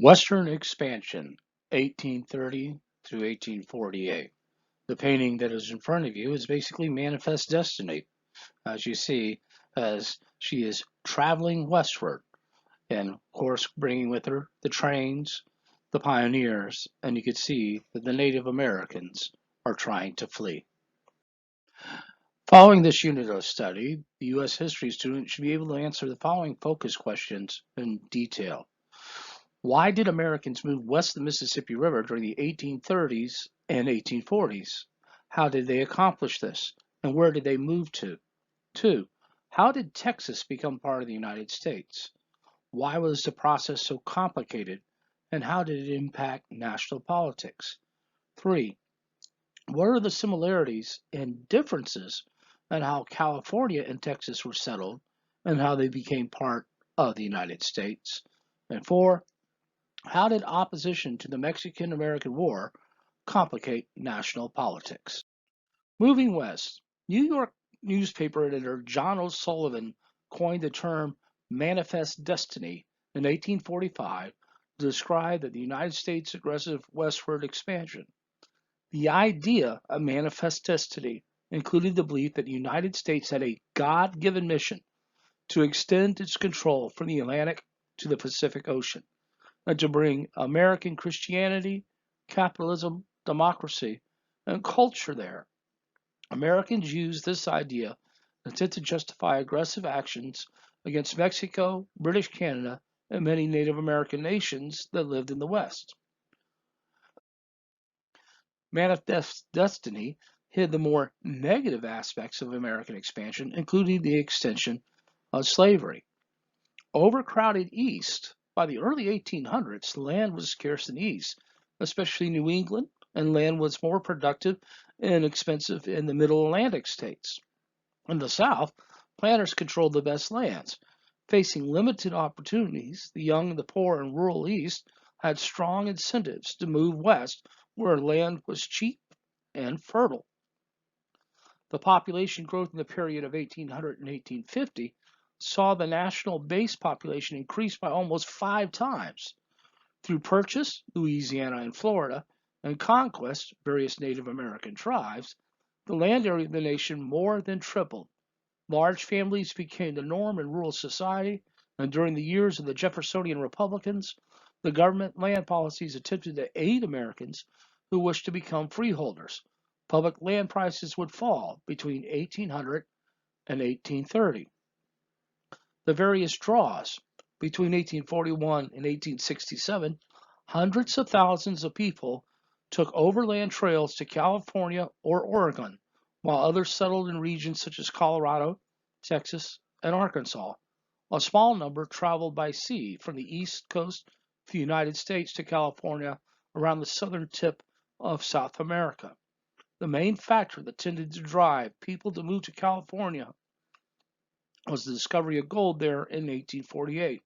Western Expansion, 1830 through 1848. The painting that is in front of you is basically Manifest Destiny, as you see, as she is traveling westward, and of course, bringing with her the trains, the pioneers, and you can see that the Native Americans are trying to flee. Following this unit of study, the U.S. history student should be able to answer the following focus questions in detail. Why did Americans move west of the Mississippi River during the 1830s and 1840s? How did they accomplish this? And where did they move to? 2. How did Texas become part of the United States? Why was the process so complicated? And how did it impact national politics? 3. What are the similarities and differences in how California and Texas were settled and how they became part of the United States? And 4. How did opposition to the Mexican-American War complicate national politics? Moving west, New York newspaper editor John O'Sullivan coined the term manifest destiny in 1845 to describe the United States' aggressive westward expansion. The idea of manifest destiny included the belief that the United States had a God-given mission to extend its control from the Atlantic to the Pacific Ocean, and to bring American Christianity, capitalism, democracy, and culture there. Americans used this idea instead to justify aggressive actions against Mexico, British Canada, and many Native American nations that lived in the West. Manifest Destiny hid the more negative aspects of American expansion, including the extension of slavery. Overcrowded east, by the early 1800s, land was scarce in the east, especially New England, and land was more productive and expensive in the middle Atlantic states. In the South, planters controlled the best lands. Facing limited opportunities, the young, the poor, and rural East had strong incentives to move west where land was cheap and fertile. The population growth in the period of 1800 and 1850 saw the national base population increase by almost 5 times. Through purchase, Louisiana and Florida, and conquest, various Native American tribes, the land area of the nation more than tripled. Large families became the norm in rural society, and during the years of the Jeffersonian Republicans, the government land policies attempted to aid Americans who wished to become freeholders. Public land prices would fall between 1800 and 1830. The various draws between 1841 and 1867, hundreds of thousands of people took overland trails to California or Oregon, while others settled in regions such as Colorado, Texas, and Arkansas. A small number traveled by sea from the east coast of the United States to California around the southern tip of South America. The main factor that tended to drive people to move to California was the discovery of gold there in 1848.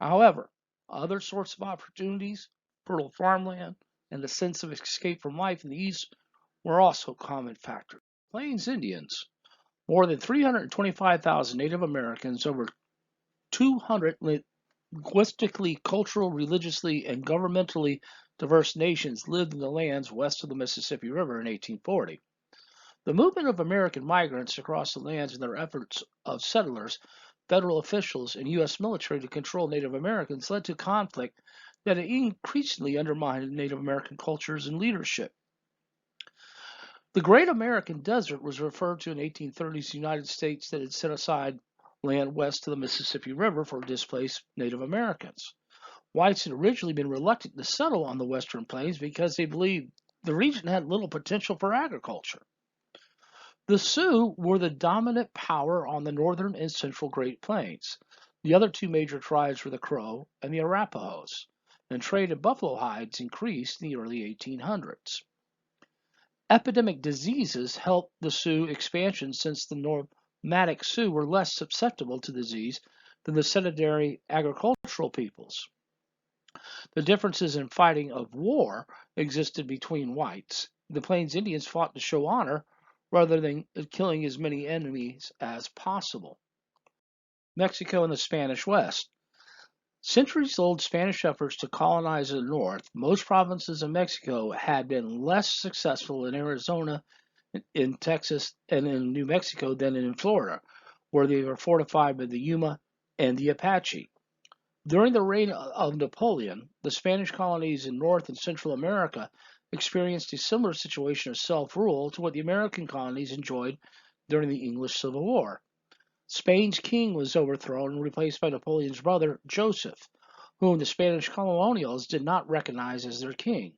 However, other sorts of opportunities, fertile farmland, and a sense of escape from life in the East were also common factors. Plains Indians, more than 325,000 Native Americans, over 200 linguistically, cultural, religiously, and governmentally diverse nations lived in the lands west of the Mississippi River in 1840. The movement of American migrants across the lands and their efforts of settlers, federal officials, and U.S. military to control Native Americans led to conflict that increasingly undermined Native American cultures and leadership. The Great American Desert was referred to in 1830s United States that had set aside land west of the Mississippi River for displaced Native Americans. Whites had originally been reluctant to settle on the western plains because they believed the region had little potential for agriculture. The Sioux were the dominant power on the northern and central Great Plains. The other two major tribes were the Crow and the Arapahoes, and trade in buffalo hides increased in the early 1800s. Epidemic diseases helped the Sioux expansion since the nomadic Sioux were less susceptible to disease than the sedentary agricultural peoples. The differences in fighting of war existed between whites. The Plains Indians fought to show honor rather than killing as many enemies as possible. Mexico and the Spanish West. Centuries-old Spanish efforts to colonize the north, most provinces of Mexico had been less successful in Arizona, in Texas, and in New Mexico than in Florida, where they were fortified by the Yuma and the Apache. During the reign of Napoleon, the Spanish colonies in North and Central America experienced a similar situation of self rule to what the American colonies enjoyed during the English Civil War. Spain's king was overthrown and replaced by Napoleon's brother, Joseph, whom the Spanish colonials did not recognize as their king.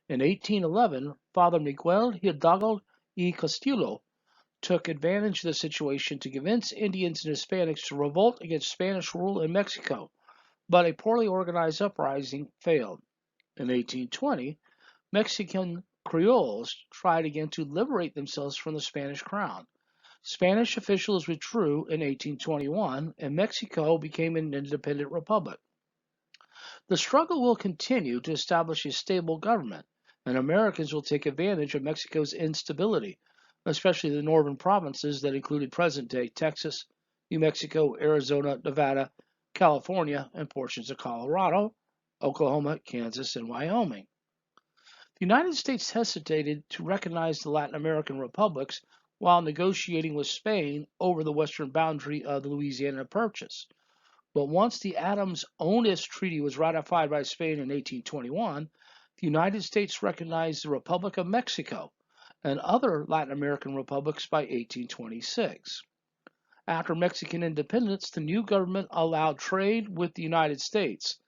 In 1811, Father Miguel Hidalgo y Castillo took advantage of the situation to convince Indians and Hispanics to revolt against Spanish rule in Mexico, but a poorly organized uprising failed. In 1820, Mexican Creoles tried again to liberate themselves from the Spanish crown. Spanish officials withdrew in 1821, and Mexico became an independent republic. The struggle will continue to establish a stable government, and Americans will take advantage of Mexico's instability, especially the northern provinces that included present day Texas, New Mexico, Arizona, Nevada, California, and portions of Colorado, Oklahoma, Kansas, and Wyoming. The United States hesitated to recognize the Latin American republics while negotiating with Spain over the western boundary of the Louisiana Purchase. But once the Adams-Onis Treaty was ratified by Spain in 1821, the United States recognized the Republic of Mexico and other Latin American republics by 1826. After Mexican independence, the new government allowed trade with the United States.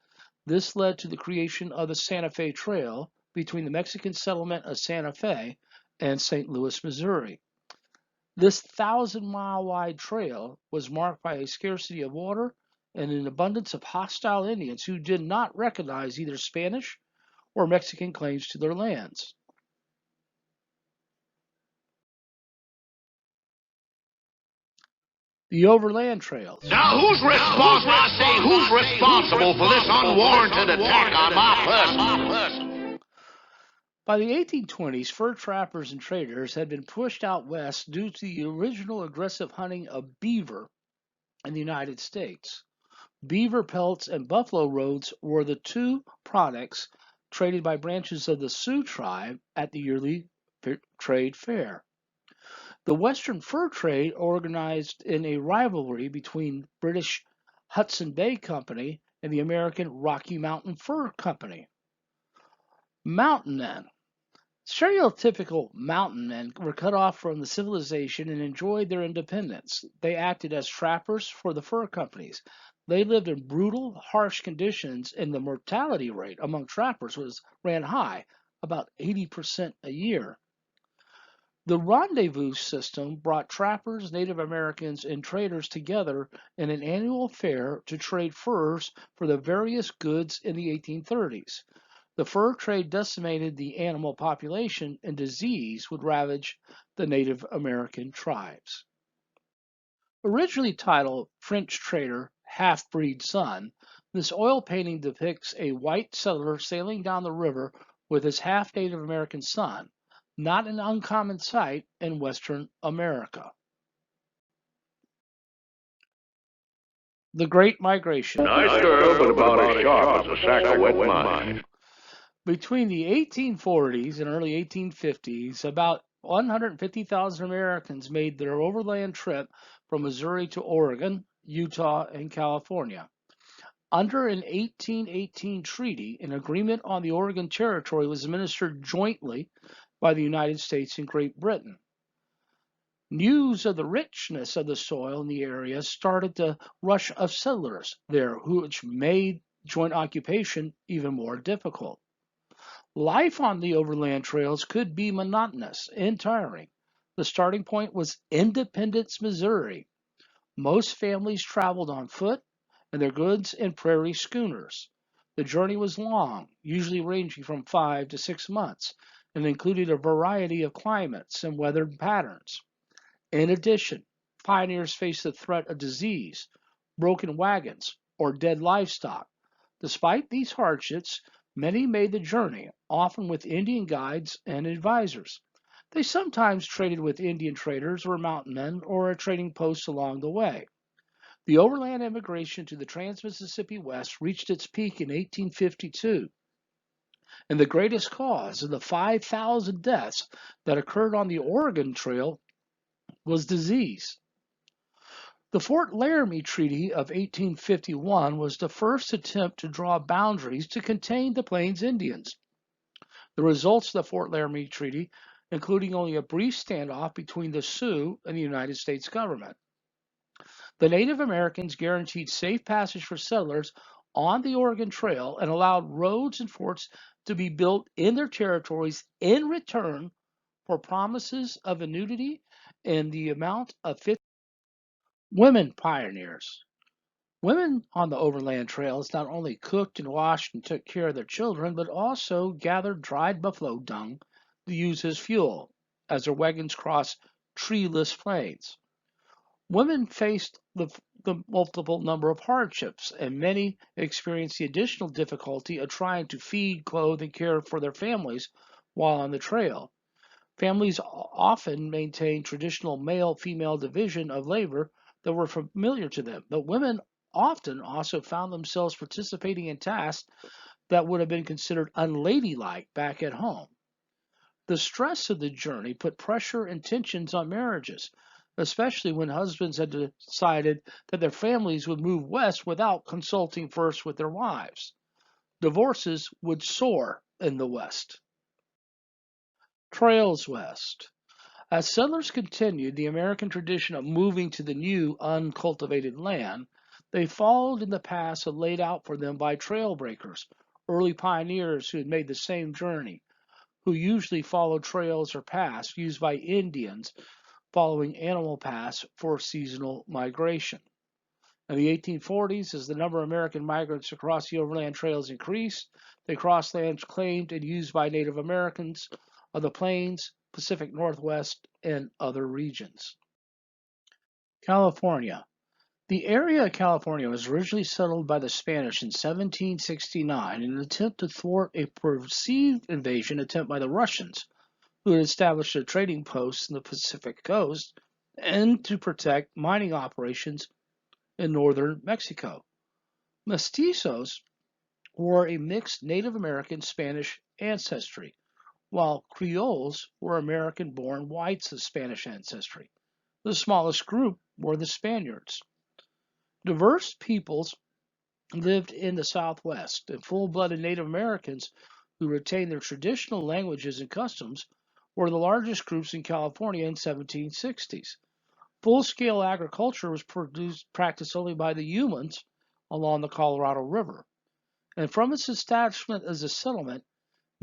This led to the creation of the Santa Fe Trail between the Mexican settlement of Santa Fe and St. Louis, Missouri. This 1,000-mile wide trail was marked by a scarcity of water and an abundance of hostile Indians who did not recognize either Spanish or Mexican claims to their lands. The overland trails. Now who's responsible? I say who's responsible for this unwarranted attack on my person? By the 1820s, fur trappers and traders had been pushed out west due to the original aggressive hunting of beaver in the United States. Beaver pelts and buffalo robes were the two products traded by branches of the Sioux tribe at the yearly trade fair. The Western fur trade organized in a rivalry between British Hudson Bay Company and the American Rocky Mountain Fur Company. Mountain men. Stereotypical mountain men were cut off from the civilization and enjoyed their independence. They acted as trappers for the fur companies. They lived in brutal, harsh conditions, and the mortality rate among trappers ran high, about 80% a year. The rendezvous system brought trappers, Native Americans, and traders together in an annual fair to trade furs for the various goods in the 1830s. The fur trade decimated the animal population, and disease would ravage the Native American tribes. Originally titled French Trader, Half-Breed Son, this oil painting depicts a white settler sailing down the river with his half-Native American son, not an uncommon sight in Western America. The Great Migration. Nice girl, but about as sharp as a sack of wet mice. Between the 1840s and early 1850s, about 150,000 Americans made their overland trip from Missouri to Oregon, Utah, and California. Under an 1818 treaty, an agreement on the Oregon Territory was administered jointly by the United States and Great Britain. News of the richness of the soil in the area started the rush of settlers there, which made joint occupation even more difficult. Life on the overland trails could be monotonous and tiring. The starting point was Independence, Missouri. Most families traveled on foot and their goods in prairie schooners. The journey was long, usually ranging from 5 to 6 months, and included a variety of climates and weather patterns. In addition, pioneers faced the threat of disease, broken wagons, or dead livestock. Despite these hardships, many made the journey, often with Indian guides and advisors. They sometimes traded with Indian traders or mountain men or at trading posts along the way. The overland immigration to the Trans-Mississippi West reached its peak in 1852, and the greatest cause of the 5,000 deaths that occurred on the Oregon Trail was disease. The Fort Laramie Treaty of 1851 was the first attempt to draw boundaries to contain the Plains Indians. The results of the Fort Laramie Treaty, including only a brief standoff between the Sioux and the United States government. The Native Americans guaranteed safe passage for settlers on the Oregon Trail and allowed roads and forts to be built in their territories in return for promises of annuity in the amount of 50. Women pioneers. Women on the overland trails not only cooked and washed and took care of their children, but also gathered dried buffalo dung to use as fuel as their wagons crossed treeless plains. Women faced the multiple number of hardships, and many experienced the additional difficulty of trying to feed, clothe, and care for their families while on the trail. Families often maintained traditional male-female division of labor that were familiar to them, but women often also found themselves participating in tasks that would have been considered unladylike back at home. The stress of the journey put pressure and tensions on marriages, especially when husbands had decided that their families would move west without consulting first with their wives. Divorces would soar in the West. Trails west. As settlers continued the American tradition of moving to the new uncultivated land, they followed in the paths laid out for them by trail breakers, early pioneers who had made the same journey, who usually followed trails or paths used by Indians following animal paths for seasonal migration. In the 1840s, as the number of American migrants across the overland trails increased, they crossed lands claimed and used by Native Americans of the Plains, Pacific Northwest, and other regions. California. The area of California was originally settled by the Spanish in 1769 in an attempt to thwart a perceived invasion attempt by the Russians, who had established a trading post in the Pacific coast, and to protect mining operations in northern Mexico. Mestizos were a mixed Native American Spanish ancestry, while Creoles were American born whites of Spanish ancestry. The smallest group were the Spaniards. Diverse peoples lived in the Southwest, and full blooded Native Americans who retained their traditional languages and customs were the largest groups in California in the 1760s. Full-scale agriculture was practiced only by the humans along the Colorado River. And from its establishment as a settlement,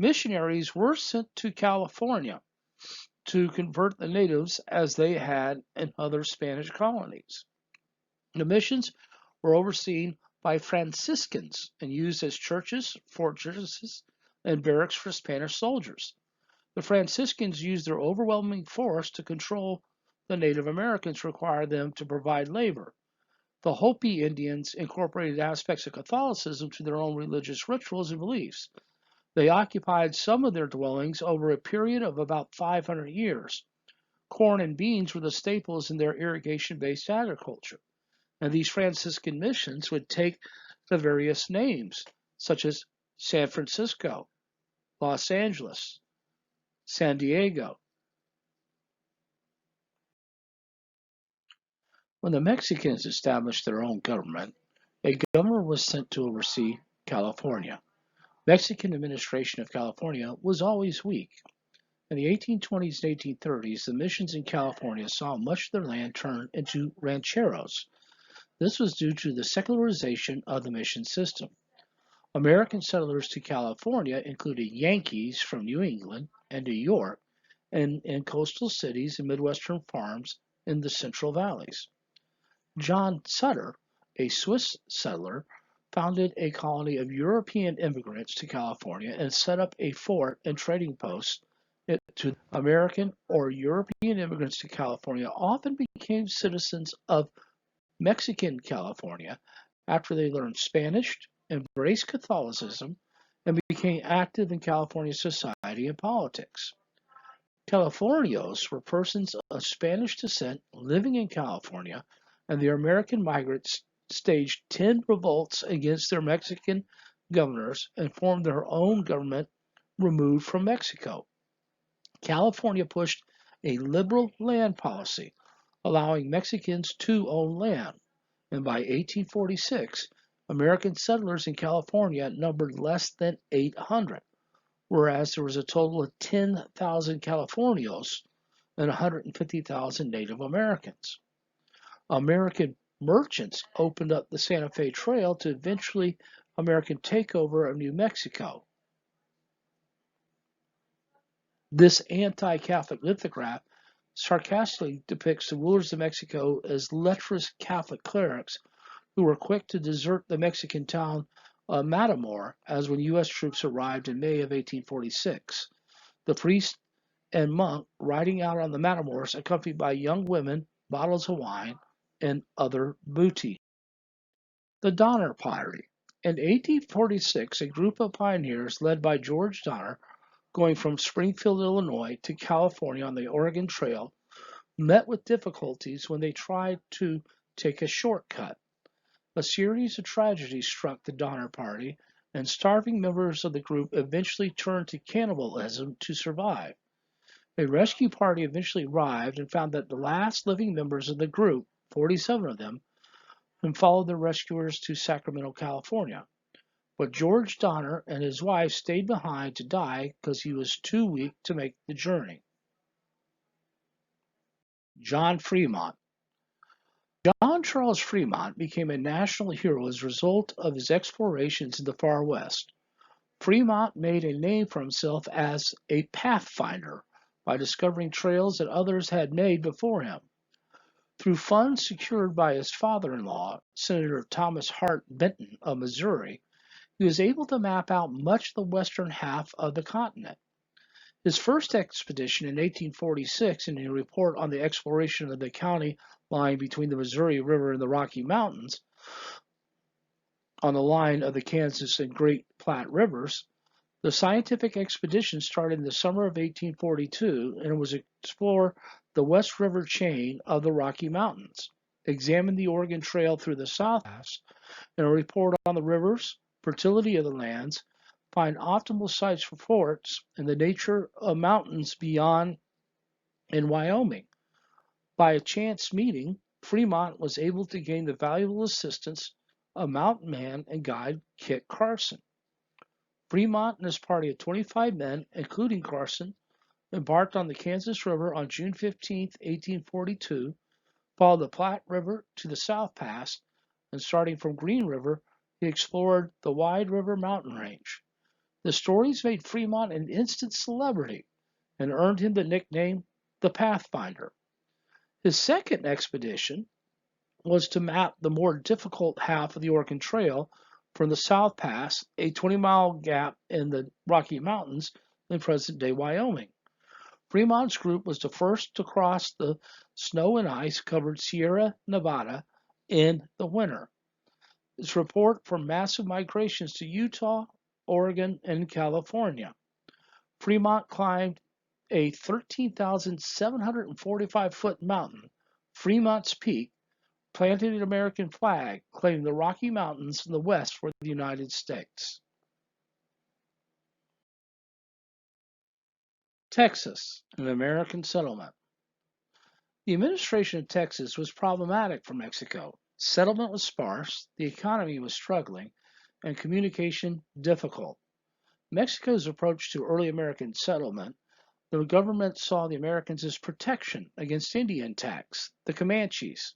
missionaries were sent to California to convert the natives as they had in other Spanish colonies. The missions were overseen by Franciscans and used as churches, fortresses, and barracks for Spanish soldiers. The Franciscans used their overwhelming force to control the Native Americans, required them to provide labor. The Hopi Indians incorporated aspects of Catholicism to their own religious rituals and beliefs. They occupied some of their dwellings over a period of about 500 years. Corn and beans were the staples in their irrigation-based agriculture, and these Franciscan missions would take the various names, such as San Francisco, Los Angeles, San Diego. When the Mexicans established their own government, a governor was sent to oversee California. Mexican administration of California was always weak. In the 1820s and 1830s, the missions in California saw much of their land turn into rancheros. This was due to the secularization of the mission system. American settlers to California included Yankees from New England and New York, and in coastal cities and Midwestern farms in the Central Valleys. John Sutter, a Swiss settler, founded a colony of European immigrants to California and set up a fort and trading post to American or European immigrants to California often became citizens of Mexican California after they learned Spanish, embraced Catholicism, and became active in California society and politics. Californios were persons of Spanish descent living in California and the American migrants staged 10 revolts against their Mexican governors and formed their own government removed from Mexico. California pushed a liberal land policy, allowing Mexicans to own land, and by 1846, American settlers in California numbered less than 800, whereas there was a total of 10,000 Californios and 150,000 Native Americans. American merchants opened up the Santa Fe Trail to eventually American takeover of New Mexico. This anti-Catholic lithograph sarcastically depicts the rulers of Mexico as lecherous Catholic clerics who were quick to desert the Mexican town of Matamoros as when U.S. troops arrived in May of 1846. The priest and monk riding out on the Matamoros accompanied by young women, bottles of wine, and other booty. The Donner Pottery. In 1846, a group of pioneers led by George Donner, going from Springfield, Illinois to California on the Oregon Trail, met with difficulties when they tried to take a shortcut. A series of tragedies struck the Donner Party, and starving members of the group eventually turned to cannibalism to survive. A rescue party eventually arrived and found that the last living members of the group, 47 of them, had followed the rescuers to Sacramento, California. But George Donner and his wife stayed behind to die because he was too weak to make the journey. John Fremont. John Charles Fremont became a national hero as a result of his explorations in the far west. Fremont made a name for himself as a pathfinder by discovering trails that others had made before him. Through funds secured by his father-in-law, Senator Thomas Hart Benton of Missouri, he was able to map out much of the western half of the continent. His first expedition in 1846, in a report on the exploration of the county lying between the Missouri River and the Rocky Mountains, on the line of the Kansas and Great Platte Rivers, the scientific expedition started in the summer of 1842 and was to explore the West River chain of the Rocky Mountains, examine the Oregon Trail through the South Pass, and report on the rivers, fertility of the lands, find optimal sites for forts, and the nature of mountains beyond in Wyoming. By a chance meeting, Fremont was able to gain the valuable assistance of mountain man and guide Kit Carson. Fremont and his party of 25 men, including Carson, embarked on the Kansas River on June 15, 1842, followed the Platte River to the South Pass, and starting from Green River, he explored the Wide River mountain range. The stories made Fremont an instant celebrity and earned him the nickname the Pathfinder. His second expedition was to map the more difficult half of the Oregon Trail from the South Pass, a 20-mile gap in the Rocky Mountains in present-day Wyoming. Fremont's group was the first to cross the snow and ice-covered Sierra Nevada in the winter. Its report from massive migrations to Utah, Oregon, and California. Fremont climbed a 13,745-foot mountain, Fremont's Peak, planted an American flag, claiming the Rocky Mountains in the west for the United States. Texas, an American settlement. The administration of Texas was problematic for Mexico. Settlement was sparse, the economy was struggling, and communication difficult. Mexico's approach to early American settlement, the government saw the Americans as protection against Indian attacks, the Comanches.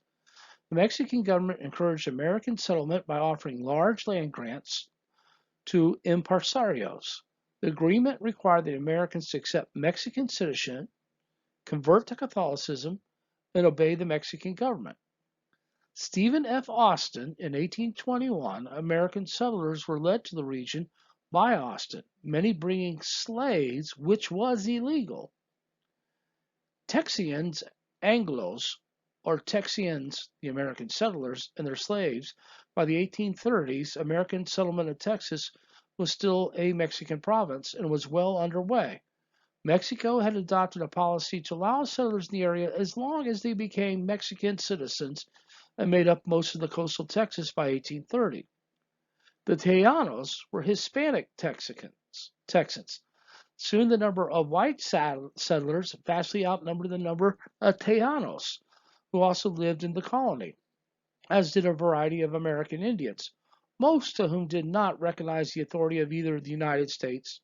The Mexican government encouraged American settlement by offering large land grants to impresarios. The agreement required the Americans to accept Mexican citizenship, convert to Catholicism, and obey the Mexican government. Stephen F. Austin, in 1821, American settlers were led to the region by Austin, many bringing slaves, which was illegal. Texians, Anglos, or Texians, the American settlers, and their slaves, by the 1830s, American settlement of Texas was still a Mexican province and was well underway. Mexico had adopted a policy to allow settlers in the area as long as they became Mexican citizens and made up most of the coastal Texas by 1830. The Tejanos were Hispanic Texans. Soon the number of white settlers vastly outnumbered the number of Tejanos, who also lived in the colony, as did a variety of American Indians, most of whom did not recognize the authority of either the United States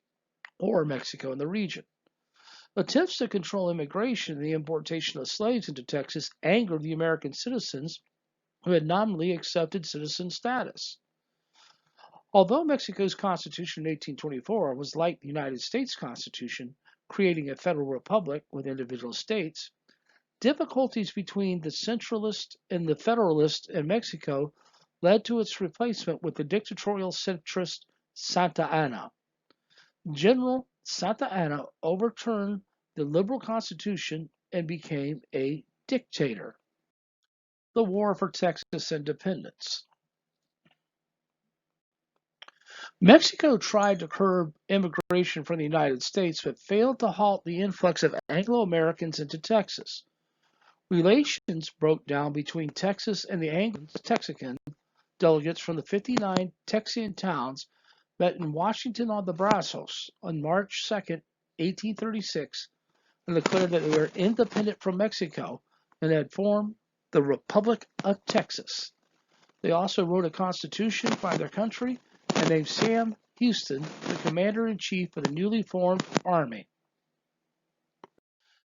or Mexico in the region. Attempts to control immigration and the importation of slaves into Texas angered the American citizens who had nominally accepted citizen status. Although Mexico's constitution in 1824 was like the United States Constitution, creating a federal republic with individual states, difficulties between the centralist and the federalist in Mexico led to its replacement with the dictatorial centrist Santa Anna. General Santa Anna overturned the liberal constitution and became a dictator. The War for Texas Independence. Mexico tried to curb immigration from the United States but failed to halt the influx of Anglo Americans into Texas. Relations broke down between Texas and the Anglo-Texican delegates from the 59 Texian towns met in Washington on the Brazos on March 2, 1836, and declared that they were independent from Mexico and had formed the Republic of Texas. They also wrote a constitution by their country and named Sam Houston the commander-in-chief of the newly formed army.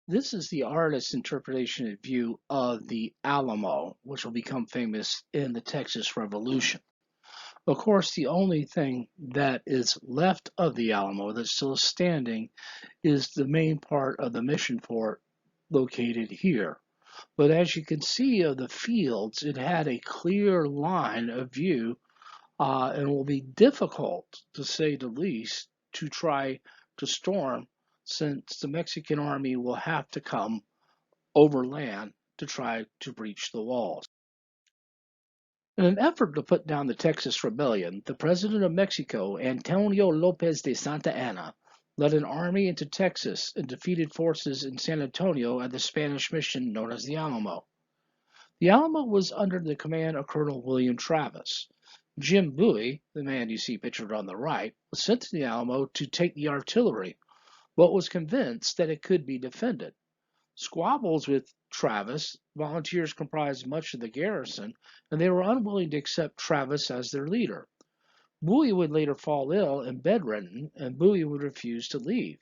This is the artist's interpretation and view of the Alamo, which will become famous in the Texas Revolution. Of course, the only thing that is left of the Alamo that's still standing is the main part of the mission fort located here. But as you can see of the fields, it had a clear line of view and will be difficult, to say the least, to try to storm, since the Mexican army will have to come overland to try to breach the walls. In an effort to put down the Texas Rebellion, the President of Mexico, Antonio Lopez de Santa Anna, led an army into Texas and defeated forces in San Antonio at the Spanish mission known as the Alamo. The Alamo was under the command of Colonel William Travis. Jim Bowie, the man you see pictured on the right, was sent to the Alamo to take the artillery, but was convinced that it could be defended. Squabbles with Travis, volunteers comprised much of the garrison, and they were unwilling to accept Travis as their leader. Bowie would later fall ill and bedridden, and Bowie would refuse to leave.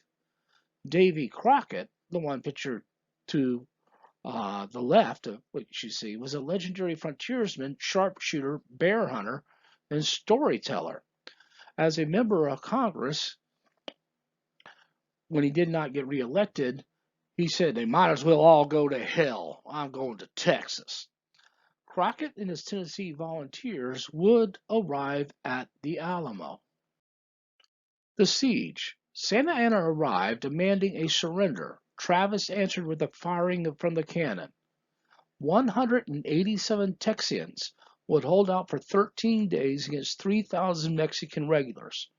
Davy Crockett, the one pictured to the left of what you see, was a legendary frontiersman, sharpshooter, bear hunter, and storyteller. As a member of Congress, when he did not get reelected, he said they might as well all go to hell. I'm going to Texas. Crockett and his Tennessee volunteers would arrive at the Alamo. The siege. Santa Anna arrived demanding a surrender. Travis answered with a firing from the cannon. 187 Texians would hold out for 13 days against 3,000 Mexican regulars.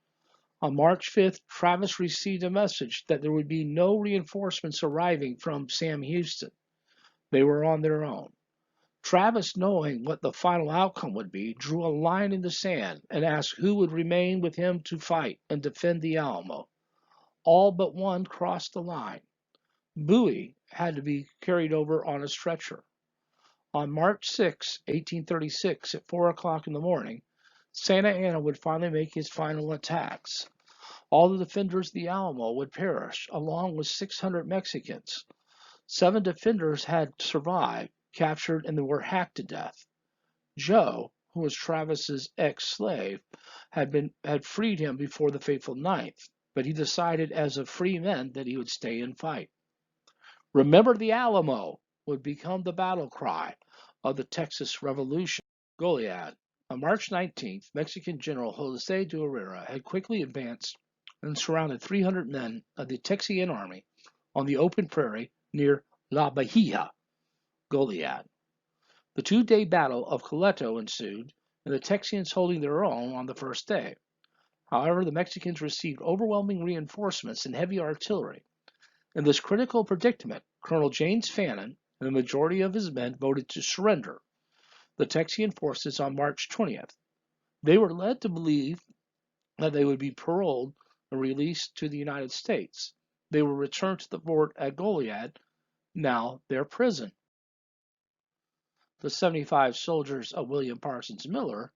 On March 5th, Travis received a message that there would be no reinforcements arriving from Sam Houston. They were on their own. Travis, knowing what the final outcome would be, drew a line in the sand and asked who would remain with him to fight and defend the Alamo. All but one crossed the line. Bowie had to be carried over on a stretcher. On March 6, 1836, at 4 o'clock in the morning, Santa Anna would finally make his final attacks. All the defenders of the Alamo would perish, along with 600 Mexicans. 7 defenders had survived, captured, and were hacked to death. Joe, who was Travis's ex-slave, had freed him before the fateful 9th, but he decided as a free man that he would stay and fight. Remember the Alamo would become the battle cry of the Texas Revolution. Goliad. On March 19th, Mexican General Jose de Herrera had quickly advanced and surrounded 300 men of the Texian army on the open prairie near La Bahia, Goliad. The 2-day battle of Coleto ensued, and the Texians holding their own on the first day. However, the Mexicans received overwhelming reinforcements and heavy artillery. In this critical predicament, Colonel James Fannin and the majority of his men voted to surrender. the Texian forces on March 20th. They were led to believe that they would be paroled and released to the United States. They were returned to the fort at Goliad, now their prison. The 75 soldiers of William Parsons Miller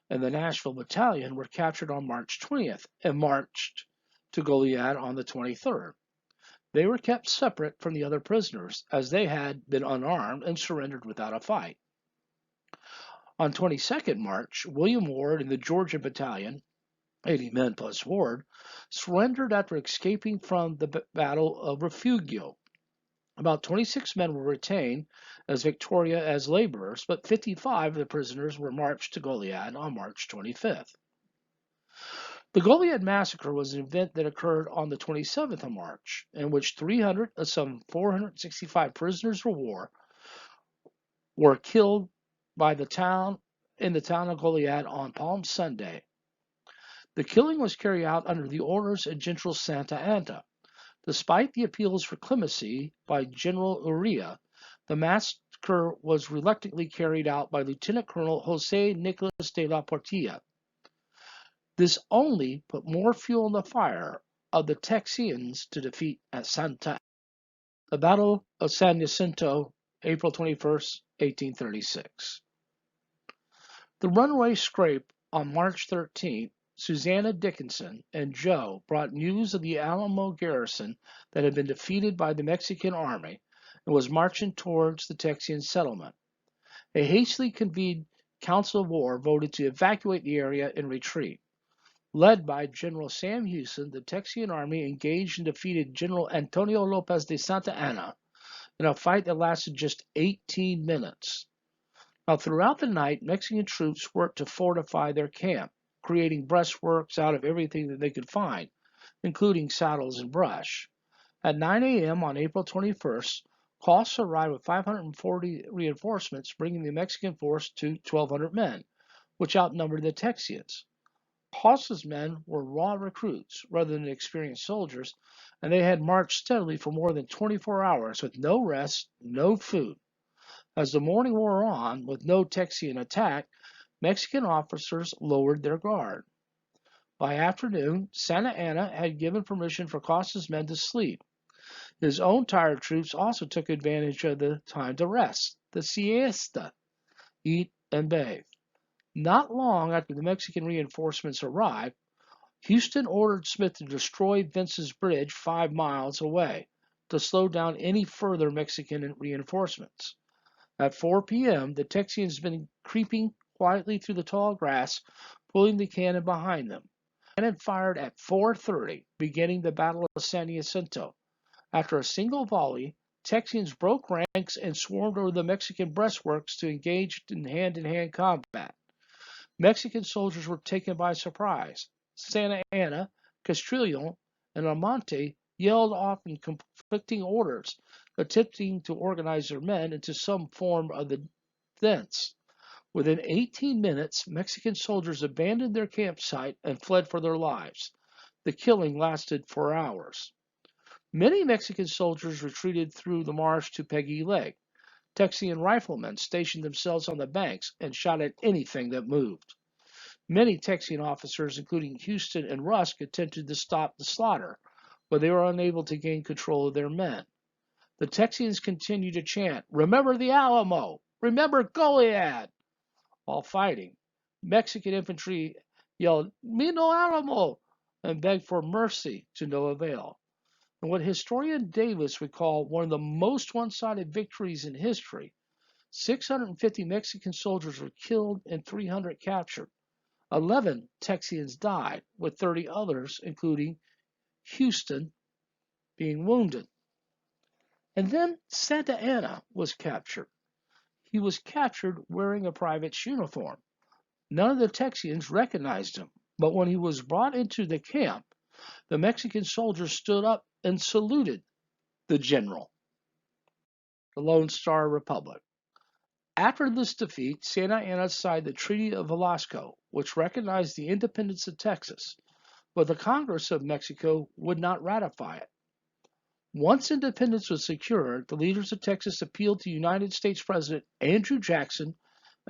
and the Nashville Battalion were captured on March 20th and marched to Goliad on the 23rd. They were kept separate from the other prisoners as they had been unarmed and surrendered without a fight. On 22nd March, William Ward and the Georgia Battalion, 80 men plus Ward, surrendered after escaping from the Battle of Refugio. About 26 men were retained as Victoria as laborers, but 55 of the prisoners were marched to Goliad on March 25th. The Goliad massacre was an event that occurred on the 27th of March, in which 300 of some 465 prisoners of war were killed by the town of Goliad on Palm Sunday. The killing was carried out under the orders of General Santa Anna. Despite the appeals for clemency by General Urrea, the massacre was reluctantly carried out by Lieutenant Colonel Jose Nicolas de la Portilla. This only put more fuel in the fire of the Texians to defeat at Santa Anna. The Battle of San Jacinto, April 21st, 1836. The runaway scrape on March 13th, Susanna Dickinson and Joe brought news of the Alamo garrison that had been defeated by the Mexican army and was marching towards the Texian settlement. A hastily convened council of war voted to evacuate the area and retreat. Led by General Sam Houston, the Texian army engaged and defeated General Antonio Lopez de Santa Anna in a fight that lasted just 18 minutes. Now, throughout the night, Mexican troops worked to fortify their camp, creating breastworks out of everything that they could find, including saddles and brush. At 9 a.m. on April 21st, Coss arrived with 540 reinforcements, bringing the Mexican force to 1,200 men, which outnumbered the Texians. Coss's men were raw recruits rather than experienced soldiers, and they had marched steadily for more than 24 hours with no rest, no food. As the morning wore on, with no Texian attack, Mexican officers lowered their guard. By afternoon, Santa Anna had given permission for Coss's men to sleep. His own tired troops also took advantage of the time to rest, the siesta, eat, and bathe. Not long after the Mexican reinforcements arrived, Houston ordered Smith to destroy Vince's Bridge 5 miles away to slow down any further Mexican reinforcements. At 4 p.m., the Texians had been creeping quietly through the tall grass, pulling the cannon behind them. The cannon fired at 4:30, beginning the Battle of San Jacinto. After a single volley, Texians broke ranks and swarmed over the Mexican breastworks to engage in hand-to-hand combat. Mexican soldiers were taken by surprise. Santa Anna, Castrillon, and Almonte yelled off in conflicting orders, attempting to organize their men into some form of defense. Within 18 minutes, Mexican soldiers abandoned their campsite and fled for their lives. The killing lasted for hours. Many Mexican soldiers retreated through the marsh to Peggy Lake. Texian riflemen stationed themselves on the banks and shot at anything that moved. Many Texian officers, including Houston and Rusk, attempted to stop the slaughter, but they were unable to gain control of their men. The Texians continued to chant, "Remember the Alamo! Remember Goliad!" While fighting, Mexican infantry yelled, "Mi no Alamo!" and begged for mercy to no avail. In what historian Davis would call one of the most one-sided victories in history, 650 Mexican soldiers were killed and 300 captured. 11 Texians died, with 30 others, including Houston, being wounded. And then Santa Anna was captured. He was captured wearing a private's uniform. None of the Texians recognized him, but when he was brought into the camp, the Mexican soldiers stood up and saluted the general. The Lone Star Republic. After this defeat, Santa Anna signed the Treaty of Velasco, which recognized the independence of Texas, but the Congress of Mexico would not ratify it. Once independence was secured, the leaders of Texas appealed to United States President Andrew Jackson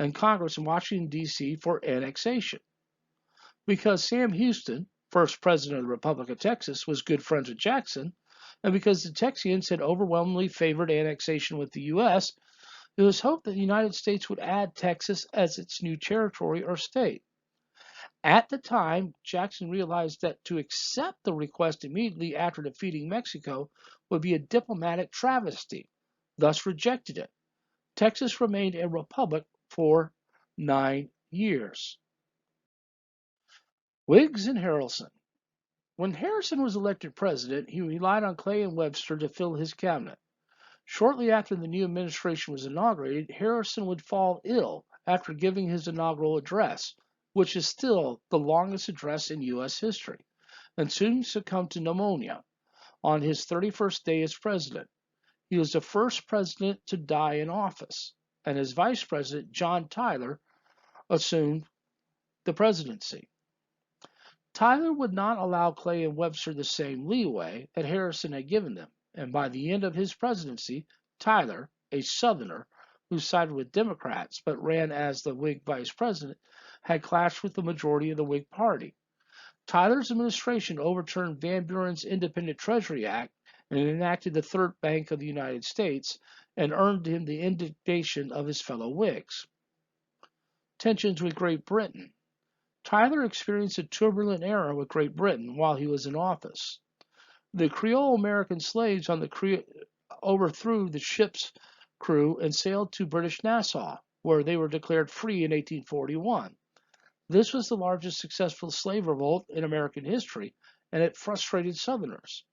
and Congress in Washington, D.C. for annexation. Because Sam Houston, first president of the Republic of Texas, was good friends with Jackson, and because the Texians had overwhelmingly favored annexation with the U.S., it was hoped that the United States would add Texas as its new territory or state. At the time, Jackson realized that to accept the request immediately after defeating Mexico would be a diplomatic travesty, thus rejected it. Texas remained a republic for 9 years. Whigs and Harrison. When Harrison was elected president, he relied on Clay and Webster to fill his cabinet. Shortly after the new administration was inaugurated, Harrison would fall ill after giving his inaugural address, which is still the longest address in U.S. history, and soon succumbed to pneumonia on his 31st day as president. He was the first president to die in office, and his vice president, John Tyler, assumed the presidency. Tyler would not allow Clay and Webster the same leeway that Harrison had given them, and by the end of his presidency, Tyler, a Southerner who sided with Democrats but ran as the Whig vice president, had clashed with the majority of the Whig Party. Tyler's administration overturned Van Buren's Independent Treasury Act and enacted the Third Bank of the United States and earned him the indignation of his fellow Whigs. Tensions with Great Britain. Tyler experienced a turbulent era with Great Britain while he was in office. The Creole American slaves on the overthrew the ship's crew and sailed to British Nassau, where they were declared free in 1841. This was the largest successful slave revolt in American history, and it frustrated Southerners.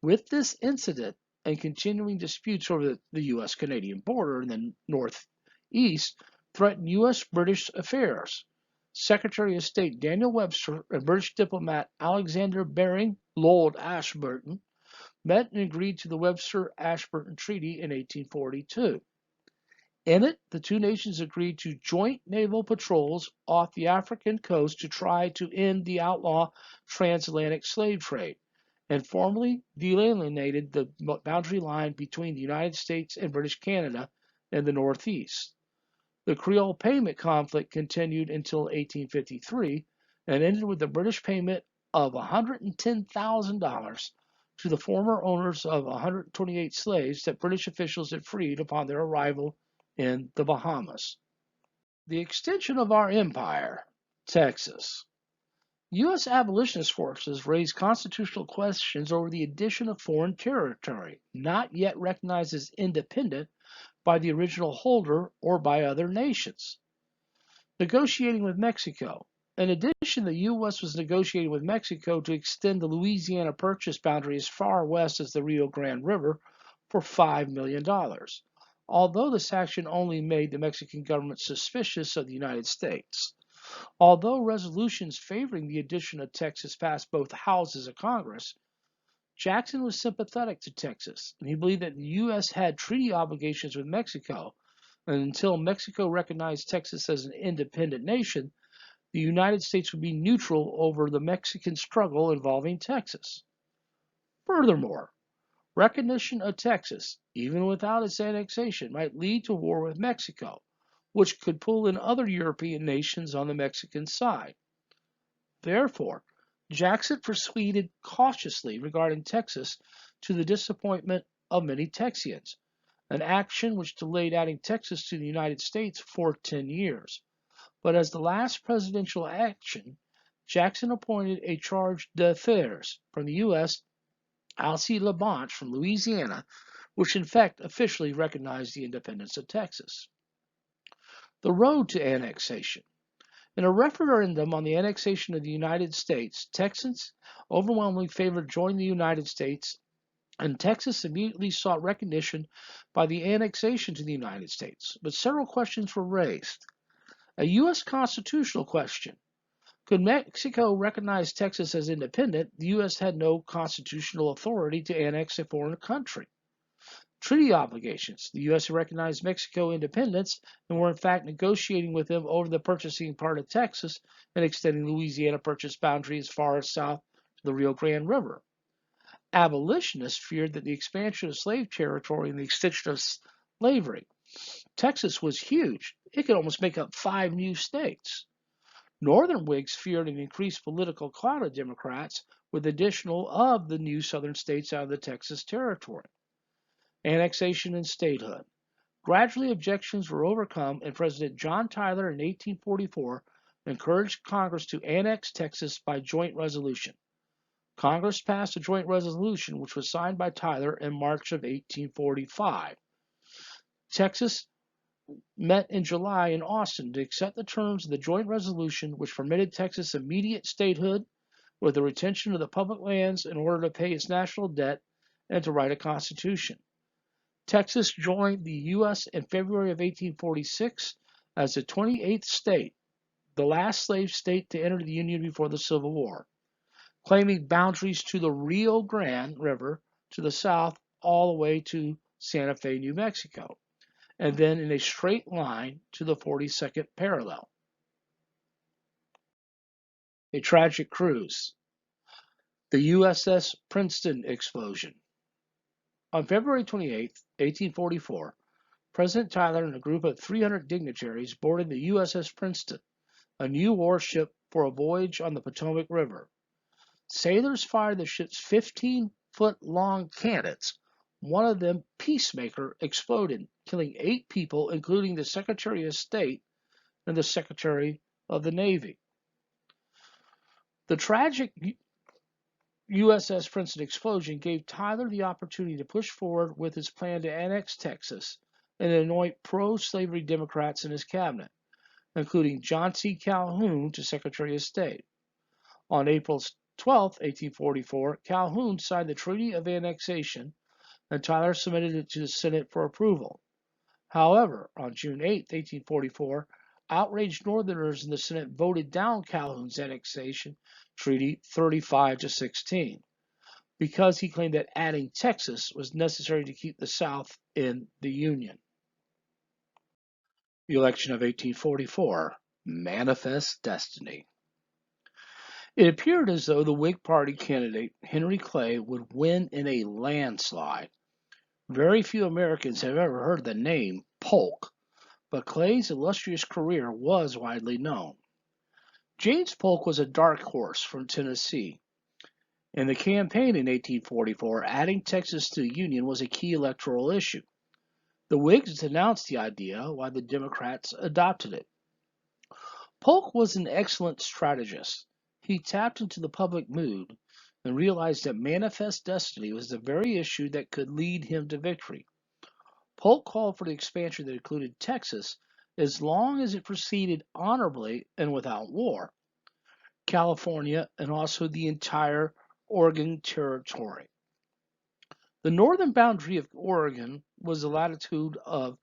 With this incident and continuing disputes over the U.S.-Canadian border in the northeast threatened U.S.-British affairs. Secretary of State Daniel Webster and British diplomat Alexander Baring Lord Ashburton met and agreed to the Webster-Ashburton Treaty in 1842. In it, the two nations agreed to joint naval patrols off the African coast to try to end the outlaw transatlantic slave trade, and formally delineated the boundary line between the United States and British Canada in the Northeast. The Creole payment conflict continued until 1853 and ended with the British payment of $110,000 to the former owners of 128 slaves that British officials had freed upon their arrival in the Bahamas. The extension of our empire, Texas. U.S. abolitionist forces raised constitutional questions over the addition of foreign territory, not yet recognized as independent by the original holder or by other nations. Negotiating with Mexico. In addition, the U.S. was negotiating with Mexico to extend the Louisiana Purchase boundary as far west as the Rio Grande River for $5 million, although this action only made the Mexican government suspicious of the United States. Although resolutions favoring the addition of Texas passed both houses of Congress, Jackson was sympathetic to Texas, and he believed that the U.S. had treaty obligations with Mexico, and until Mexico recognized Texas as an independent nation, the United States would be neutral over the Mexican struggle involving Texas. Furthermore, recognition of Texas, even without its annexation, might lead to war with Mexico, which could pull in other European nations on the Mexican side. Therefore, Jackson proceeded cautiously regarding Texas to the disappointment of many Texians, an action which delayed adding Texas to the United States for 10 years. But as the last presidential action, Jackson appointed a charge d'affaires from the U.S., Alcide Labonche from Louisiana, which in fact officially recognized the independence of Texas. The road to annexation. In a referendum on the annexation of the United States, Texans overwhelmingly favored joining the United States, and Texas immediately sought recognition by the annexation to the United States. But several questions were raised. A U.S. constitutional question. Could Mexico recognize Texas as independent? The U.S. had no constitutional authority to annex a foreign country. Treaty obligations. The U.S. recognized Mexico independence and were in fact negotiating with them over the purchasing part of Texas and extending Louisiana Purchase boundary as far as south to the Rio Grande River. Abolitionists feared that the expansion of slave territory and the extension of slavery Texas was huge. It could almost make up 5 new states. Northern Whigs feared an increased political clout of Democrats with additional of the new southern states out of the Texas territory. Annexation and statehood. Gradually, objections were overcome, and President John Tyler in 1844 encouraged Congress to annex Texas by joint resolution. Congress passed a joint resolution which was signed by Tyler in March of 1845. Texas met in July in Austin to accept the terms of the joint resolution which permitted Texas immediate statehood with the retention of the public lands in order to pay its national debt and to write a constitution. Texas joined the U.S. in February of 1846 as the 28th state, the last slave state to enter the Union before the Civil War, claiming boundaries to the Rio Grande River to the south all the way to Santa Fe, New Mexico, and then in a straight line to the 42nd parallel. A tragic cruise. The USS Princeton explosion. On February 28, 1844, President Tyler and a group of 300 dignitaries boarded the USS Princeton, a new warship for a voyage on the Potomac River. Sailors fired the ship's 15-foot-long cannons. One of them, Peacemaker, exploded, killing 8 people, including the Secretary of State and the Secretary of the Navy. The tragic USS Princeton explosion gave Tyler the opportunity to push forward with his plan to annex Texas and anoint pro-slavery Democrats in his cabinet, including John C. Calhoun to Secretary of State. On April 12, 1844, Calhoun signed the Treaty of Annexation, and Tyler submitted it to the Senate for approval. However, on June 8, 1844, outraged Northerners in the Senate voted down Calhoun's annexation treaty 35-16 because he claimed that adding Texas was necessary to keep the South in the Union. The election of 1844, Manifest Destiny. It appeared as though the Whig Party candidate Henry Clay would win in a landslide. Very few Americans have ever heard the name Polk, but Clay's illustrious career was widely known. James Polk was a dark horse from Tennessee. In the campaign in 1844, adding Texas to the Union was a key electoral issue. The Whigs denounced the idea, while the Democrats adopted it. Polk was an excellent strategist. He tapped into the public mood and realized that manifest destiny was the very issue that could lead him to victory. Polk called for the expansion that included Texas as long as it proceeded honorably and without war, California, and also the entire Oregon Territory. The northern boundary of Oregon was a latitude of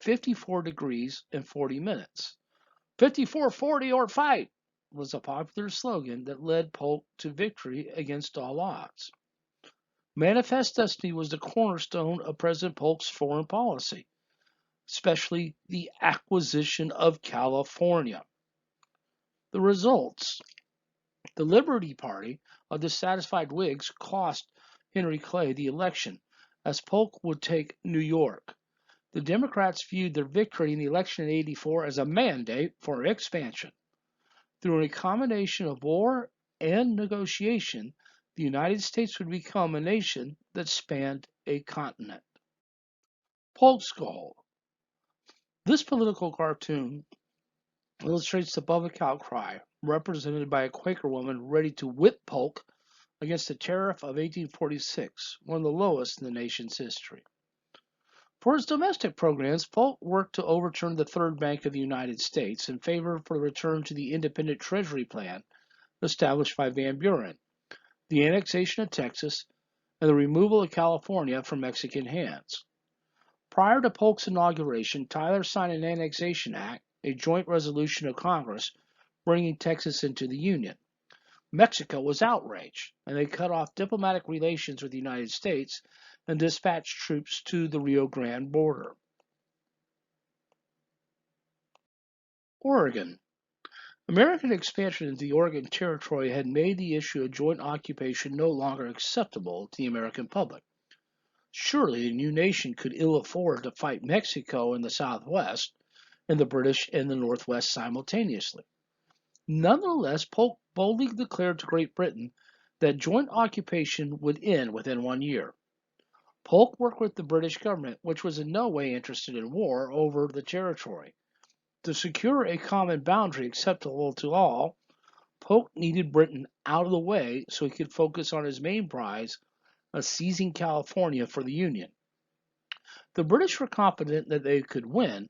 54 degrees and 40 minutes. 54-40 or fight was a popular slogan that led Polk to victory against all odds. Manifest destiny was the cornerstone of President Polk's foreign policy, especially the acquisition of California. The results. The Liberty Party of dissatisfied Whigs cost Henry Clay the election, as Polk would take New York. The Democrats viewed their victory in the election in '84 as a mandate for expansion. Through a combination of war and negotiation, the United States would become a nation that spanned a continent. Polk's goal. This political cartoon illustrates the public outcry, represented by a Quaker woman ready to whip Polk against the tariff of 1846, one of the lowest in the nation's history. For his domestic programs, Polk worked to overturn the Third Bank of the United States in favor for the return to the independent Treasury plan established by Van Buren, the annexation of Texas, and the removal of California from Mexican hands. Prior to Polk's inauguration, Tyler signed an Annexation Act, a joint resolution of Congress bringing Texas into the Union. Mexico was outraged, and they cut off diplomatic relations with the United States and dispatched troops to the Rio Grande border. Oregon. American expansion into the Oregon Territory had made the issue of joint occupation no longer acceptable to the American public. Surely a new nation could ill afford to fight Mexico in the southwest and the British in the northwest simultaneously. Nonetheless, Polk boldly declared to Great Britain that joint occupation would end within 1 year. Polk worked with the British government, which was in no way interested in war over the territory. To secure a common boundary acceptable to all, Polk needed Britain out of the way so he could focus on his main prize of seizing California for the Union. The British were confident that they could win,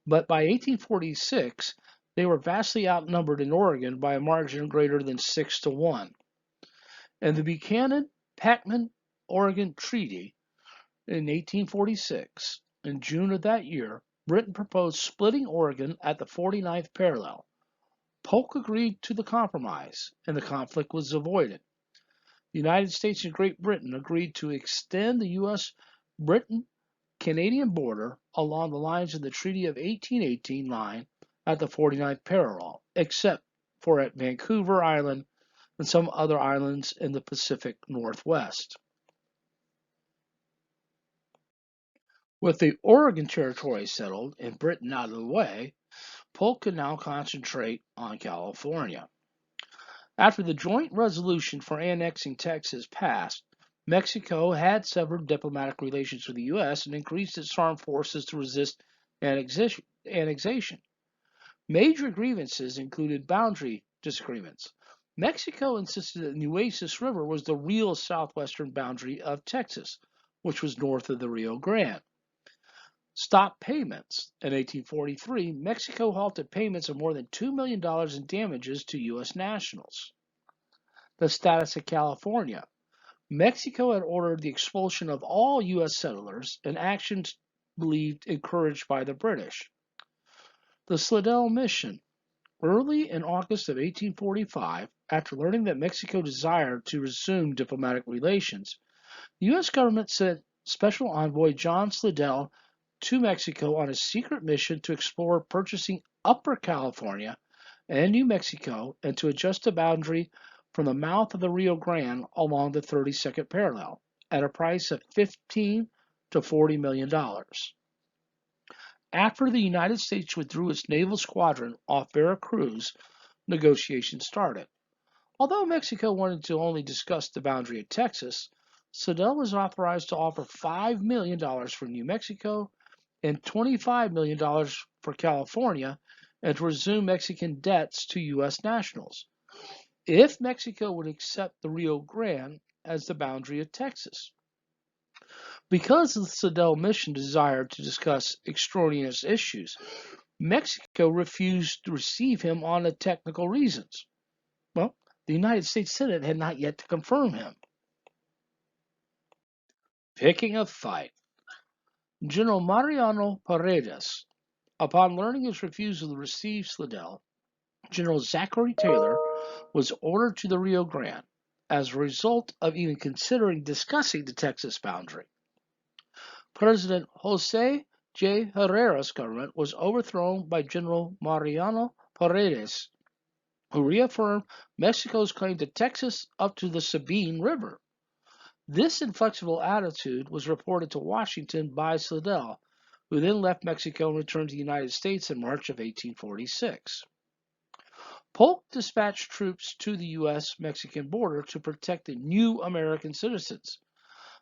but by 1846 they were vastly outnumbered in Oregon by a margin greater than 6-1. And the Buchanan-Packman Oregon Treaty in 1846, in June of that year, Britain proposed splitting Oregon at the 49th parallel. Polk agreed to the compromise, and the conflict was avoided. The United States and Great Britain agreed to extend the U.S. Britain Canadian border along the lines of the Treaty of 1818 line at the 49th parallel, except for at Vancouver Island and some other islands in the Pacific Northwest. With the Oregon Territory settled and Britain out of the way, Polk could now concentrate on California. After the joint resolution for annexing Texas passed, Mexico had severed diplomatic relations with the U.S. and increased its armed forces to resist annexation. Major grievances included boundary disagreements. Mexico insisted that the Nueces River was the real southwestern boundary of Texas, which was north of the Rio Grande. Stop payments. In 1843, Mexico halted payments of more than $2 million in damages to U.S. nationals. The status of California. Mexico had ordered the expulsion of all U.S. settlers, an action believed encouraged by the British. The Slidell Mission. Early in August of 1845, after learning that Mexico desired to resume diplomatic relations, the U.S. government sent Special Envoy John Slidell to Mexico on a secret mission to explore purchasing Upper California and New Mexico and to adjust the boundary from the mouth of the Rio Grande along the 32nd parallel at a price of $15 to $40 million. After the United States withdrew its naval squadron off Veracruz, negotiations started. Although Mexico wanted to only discuss the boundary of Texas, Slidell was authorized to offer $5 million for New Mexico and $25 million for California and to resume Mexican debts to U.S. nationals, if Mexico would accept the Rio Grande as the boundary of Texas. Because the Slidell mission desired to discuss extraneous issues, Mexico refused to receive him on the technical reasons. Well, the United States Senate had not yet to confirm him. Picking a fight. General Mariano Paredes, upon learning his refusal to receive Slidell, General Zachary Taylor was ordered to the Rio Grande as a result of even considering discussing the Texas boundary. President Jose J. Herrera's government was overthrown by General Mariano Paredes, who reaffirmed Mexico's claim to Texas up to the Sabine River. This inflexible attitude was reported to Washington by Slidell, who then left Mexico and returned to the United States in March of 1846. Polk dispatched troops to the U.S.-Mexican border to protect the new American citizens.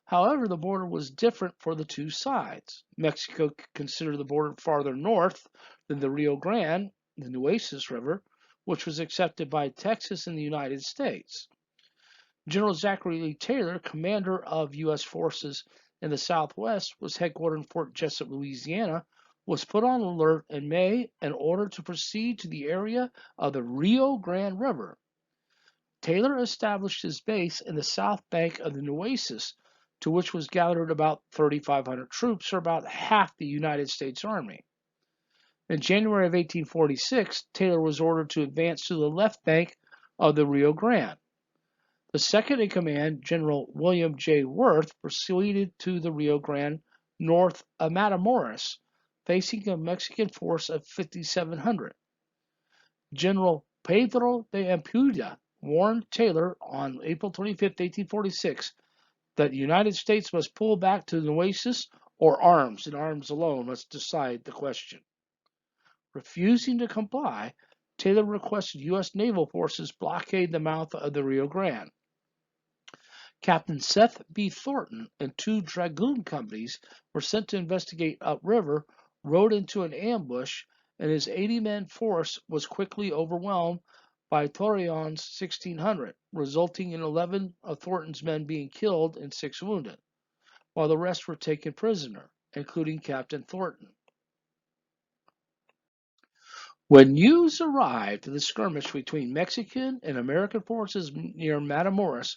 However, the border was different for the two sides. Mexico considered the border farther north than the Rio Grande, the Nueces River, which was accepted by Texas and the United States. General Zachary Lee Taylor, commander of U.S. forces in the Southwest, was headquartered in Fort Jessup, Louisiana, was put on alert in May and ordered to proceed to the area of the Rio Grande River. Taylor established his base in the south bank of the Nueces, to which was gathered about 3,500 troops, or about half the United States Army. In January of 1846, Taylor was ordered to advance to the left bank of the Rio Grande. The second in command, General William J. Worth, proceeded to the Rio Grande north of Matamoros, facing a Mexican force of 5,700. General Pedro de Ampudia warned Taylor on April 25, 1846, that the United States must pull back to the Nueces or arms, and arms alone must decide the question. Refusing to comply, Taylor requested U.S. naval forces blockade the mouth of the Rio Grande. Captain Seth B. Thornton and two dragoon companies were sent to investigate upriver, rode into an ambush, and his 80-man force was quickly overwhelmed by Torreon's 1,600, resulting in 11 of Thornton's men being killed and 6 wounded, while the rest were taken prisoner, including Captain Thornton. When news arrived of the skirmish between Mexican and American forces near Matamoros,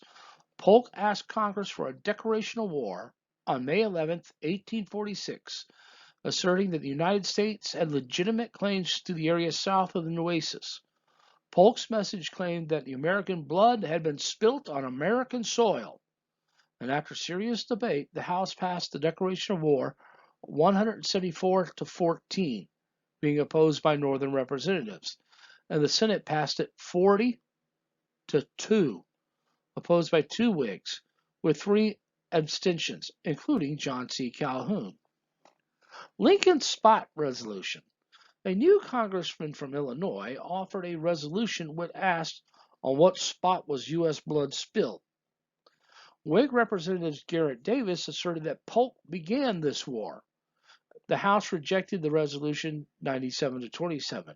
Polk asked Congress for a declaration of war on May 11, 1846, asserting that the United States had legitimate claims to the area south of the Nueces. Polk's message claimed that the American blood had been spilt on American soil, and after serious debate, the House passed the declaration of war 174 to 14, being opposed by Northern representatives, and the Senate passed it 40 to 2, opposed by 2 Whigs, with 3 abstentions, including John C. Calhoun. Lincoln's Spot Resolution. A new congressman from Illinois offered a resolution which asked on what spot was U.S. blood spilled. Whig Representative Garrett Davis asserted that Polk began this war. The House rejected the resolution 97 to 27,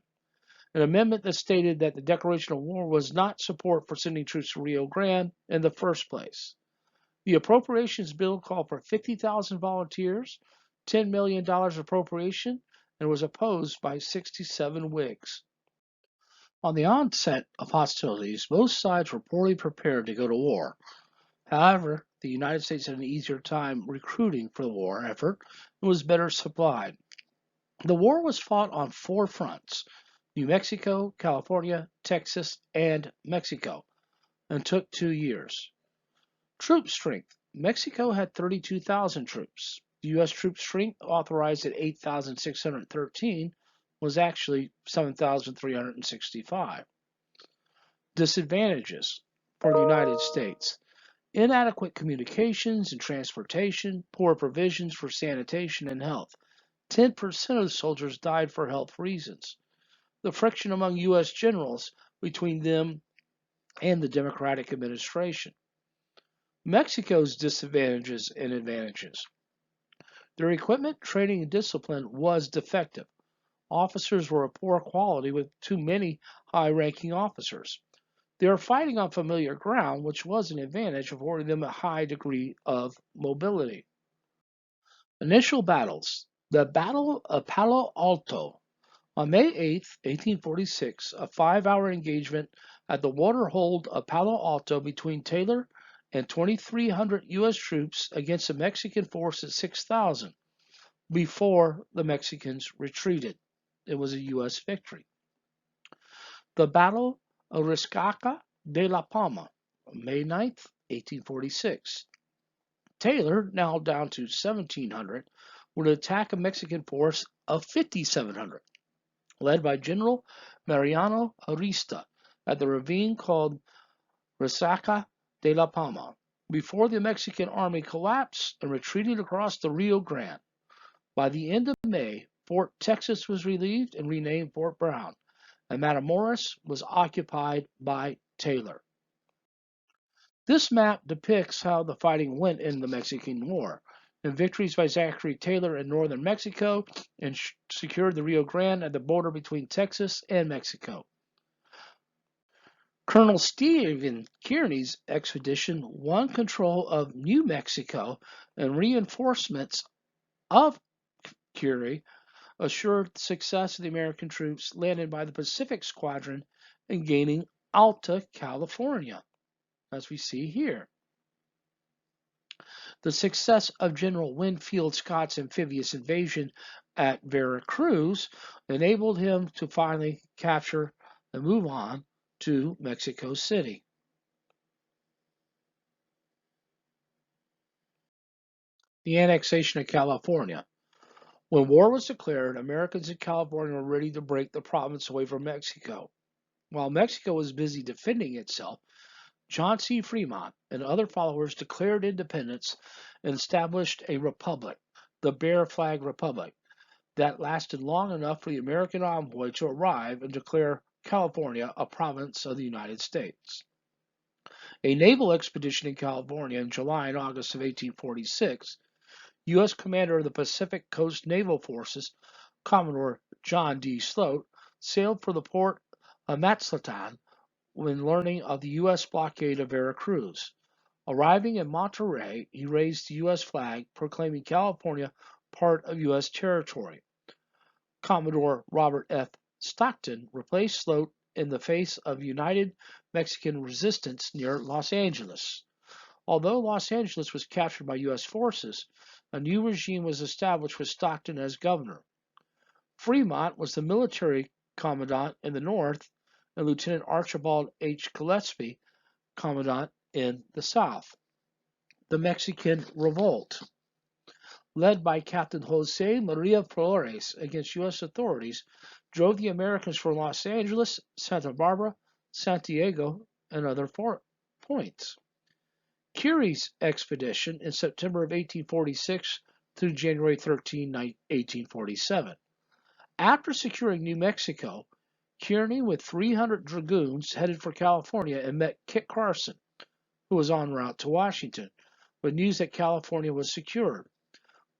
an amendment that stated that the declaration of war was not support for sending troops to Rio Grande in the first place. The appropriations bill called for 50,000 volunteers, $10 million appropriation, and was opposed by 67 Whigs. On the onset of hostilities, both sides were poorly prepared to go to war. However, the United States had an easier time recruiting for the war effort and was better supplied. The war was fought on 4 fronts: New Mexico, California, Texas, and Mexico, and took 2 years. Troop strength. Mexico had 32,000 troops. The U.S. troop strength, authorized at 8,613, was actually 7,365. Disadvantages for the United States. Inadequate communications and transportation, poor provisions for sanitation and health. 10% of the soldiers died for health reasons. The friction among U.S. generals between them and the Democratic administration. Mexico's disadvantages and advantages. Their equipment, training, and discipline was defective. Officers were of poor quality with too many high-ranking officers. They were fighting on familiar ground, which was an advantage, affording them a high degree of mobility. Initial battles. The Battle of Palo Alto. On May 8, 1846, a 5-hour engagement at the waterhold of Palo Alto between Taylor and 2,300 U.S. troops against a Mexican force of 6,000 before the Mexicans retreated. It was a U.S. victory. The Battle of Riscaca de la Palma, May 9, 1846. Taylor, now down to 1,700, would attack a Mexican force of 5,700, led by General Mariano Arista at the ravine called Resaca de la Palma, before the Mexican army collapsed and retreated across the Rio Grande. By the end of May, Fort Texas was relieved and renamed Fort Brown, and Matamoros was occupied by Taylor. This map depicts how the fighting went in the Mexican War, and victories by Zachary Taylor in northern Mexico and secured the Rio Grande at the border between Texas and Mexico. Colonel Stephen Kearny's expedition won control of New Mexico, and reinforcements of Kearny assured the success of the American troops landed by the Pacific Squadron in gaining Alta California, as we see here. The success of General Winfield Scott's amphibious invasion at Veracruz enabled him to finally capture and move on to Mexico City. The annexation of California. When war was declared, Americans in California were ready to break the province away from Mexico. While Mexico was busy defending itself, John C. Fremont and other followers declared independence and established a republic, the Bear Flag Republic, that lasted long enough for the American envoy to arrive and declare California a province of the United States. A naval expedition in California in July and August of 1846, U.S. Commander of the Pacific Coast Naval Forces, Commodore John D. Sloat, sailed for the port of Mazatlan when learning of the U.S. blockade of Veracruz. Arriving in Monterey, he raised the U.S. flag, proclaiming California part of U.S. territory. Commodore Robert F. Stockton replaced Sloat in the face of united Mexican resistance near Los Angeles. Although Los Angeles was captured by U.S. forces, a new regime was established with Stockton as governor. Fremont was the military commandant in the north, and Lieutenant Archibald H. Gillespie commandant in the south. The Mexican Revolt, led by Captain Jose Maria Flores against U.S. authorities, drove the Americans from Los Angeles, Santa Barbara, Santiago, and other points. Keary's expedition in September of 1846 through January 13, 1847. After securing New Mexico, Kearny with 300 dragoons headed for California and met Kit Carson, who was en route to Washington, with news that California was secured.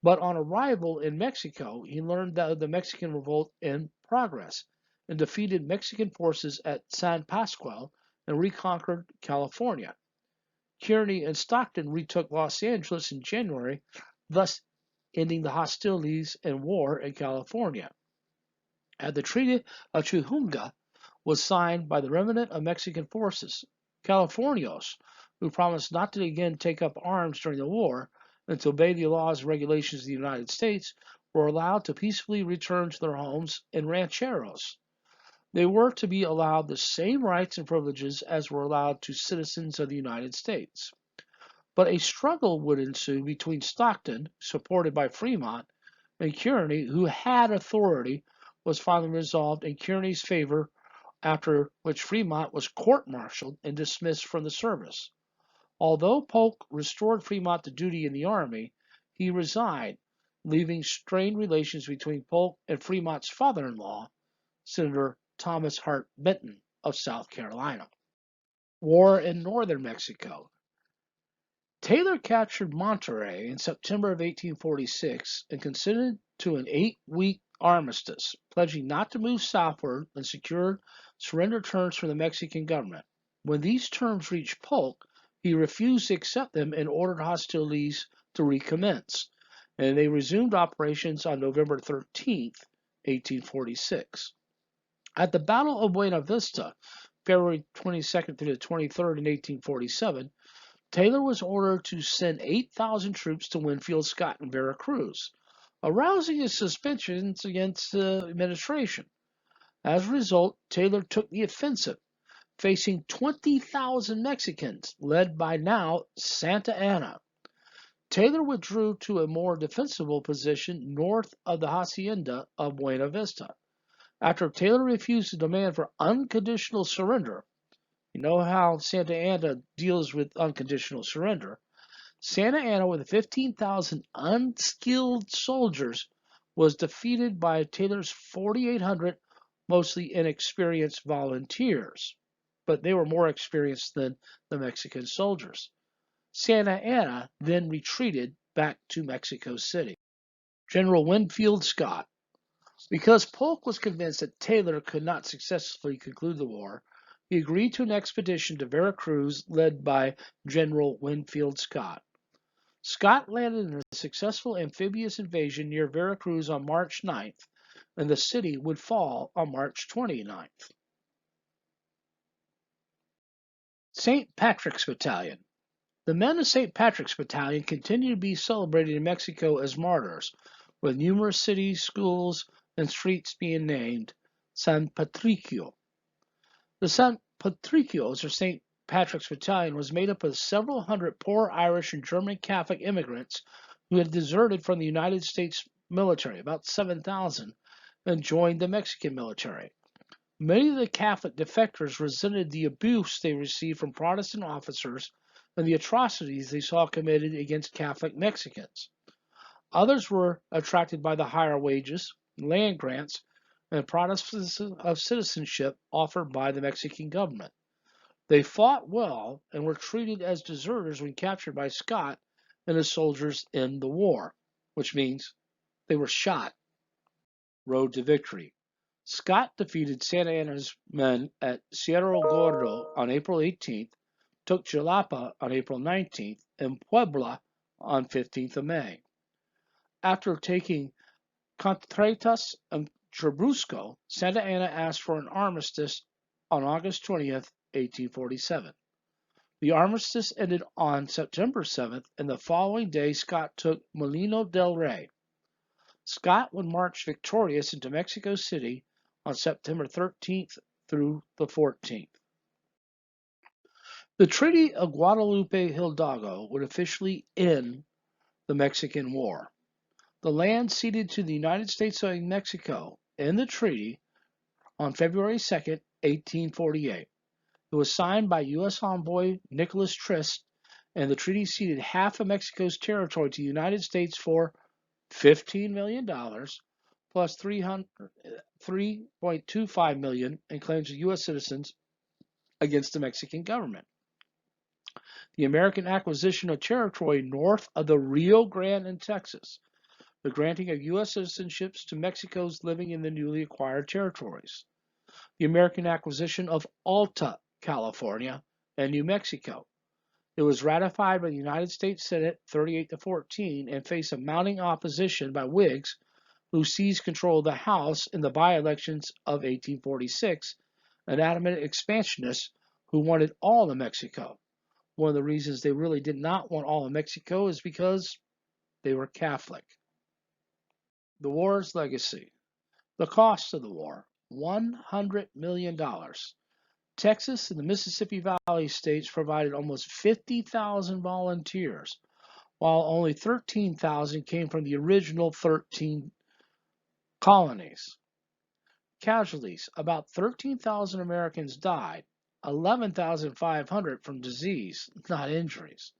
But on arrival in Mexico, he learned of the Mexican revolt in progress and defeated Mexican forces at San Pascual and reconquered California. Kearny and Stockton retook Los Angeles in January, thus ending the hostilities and war in California. At the Treaty of Chujunga was signed by the remnant of Mexican forces, Californios, who promised not to again take up arms during the war and to obey the laws and regulations of the United States, were allowed to peacefully return to their homes in rancheros. They were to be allowed the same rights and privileges as were allowed to citizens of the United States. But a struggle would ensue between Stockton, supported by Fremont, and Kearny, who had authority, was finally resolved in Kearny's favor, after which Fremont was court-martialed and dismissed from the service. Although Polk restored Fremont to duty in the Army, he resigned, leaving strained relations between Polk and Fremont's father-in-law, Senator Thomas Hart Benton of South Carolina. War in northern Mexico. Taylor captured Monterey in September of 1846 and consented to an 8-week armistice, pledging not to move southward and secured surrender terms from the Mexican government. When these terms reached Polk, he refused to accept them and ordered hostilities to recommence, and they resumed operations on November 13, 1846. At the Battle of Buena Vista, February 22nd through the 23rd in 1847, Taylor was ordered to send 8,000 troops to Winfield Scott in Veracruz, arousing his suspicions against the administration. As a result, Taylor took the offensive, facing 20,000 Mexicans, led by now Santa Anna. Taylor withdrew to a more defensible position north of the hacienda of Buena Vista. After Taylor refused to demand for unconditional surrender, you know how Santa Anna deals with unconditional surrender, Santa Anna, with 15,000 unskilled soldiers, was defeated by Taylor's 4,800 mostly inexperienced volunteers, but they were more experienced than the Mexican soldiers. Santa Anna then retreated back to Mexico City. General Winfield Scott. Because Polk was convinced that Taylor could not successfully conclude the war, he agreed to an expedition to Veracruz led by General Winfield Scott. Scott landed in a successful amphibious invasion near Veracruz on March 9th, and the city would fall on March 29th. St. Patrick's Battalion. The men of St. Patrick's Battalion continue to be celebrated in Mexico as martyrs, with numerous cities, schools, and streets being named San Patricio. The San Patricios, or St. Patrick's Battalion, was made up of several hundred poor Irish and German Catholic immigrants who had deserted from the United States military, about 7,000, and joined the Mexican military. Many of the Catholic defectors resented the abuse they received from Protestant officers and the atrocities they saw committed against Catholic Mexicans. Others were attracted by the higher wages, land grants, and promises of citizenship offered by the Mexican government. They fought well and were treated as deserters when captured by Scott and his soldiers in the war, which means they were shot. Road to victory. Scott defeated Santa Anna's men at Cerro Gordo on April 18th, took Jalapa on April 19th, and Puebla on 15th of May. After taking Contreras and Churubusco, Santa Anna asked for an armistice on August 20th, 1847. The armistice ended on September 7th, and the following day Scott took Molino del Rey. Scott would march victorious into Mexico City on September 13th through the 14th. The Treaty of Guadalupe Hidalgo would officially end the Mexican War. The land ceded to the United States of Mexico in the treaty on February 2nd, 1848. It was signed by U.S. envoy Nicholas Trist, and the treaty ceded half of Mexico's territory to the United States for $15 million plus $3.25 million in claims of U.S. citizens against the Mexican government. The American acquisition of territory north of the Rio Grande in Texas, the granting of U.S. citizenships to Mexicans living in the newly acquired territories, the American acquisition of Alta California and New Mexico. It was ratified by the United States Senate 38-14 and faced a mounting opposition by Whigs who seized control of the House in the by-elections of 1846, and adamant expansionists who wanted all of Mexico. One of the reasons they really did not want all of Mexico is because they were Catholic. The war's legacy. The cost of the war, $100 million. Texas and the Mississippi Valley states provided almost 50,000 volunteers, while only 13,000 came from the original 13 colonies. Casualties. About 13,000 Americans died, 11,500 from disease, not injuries.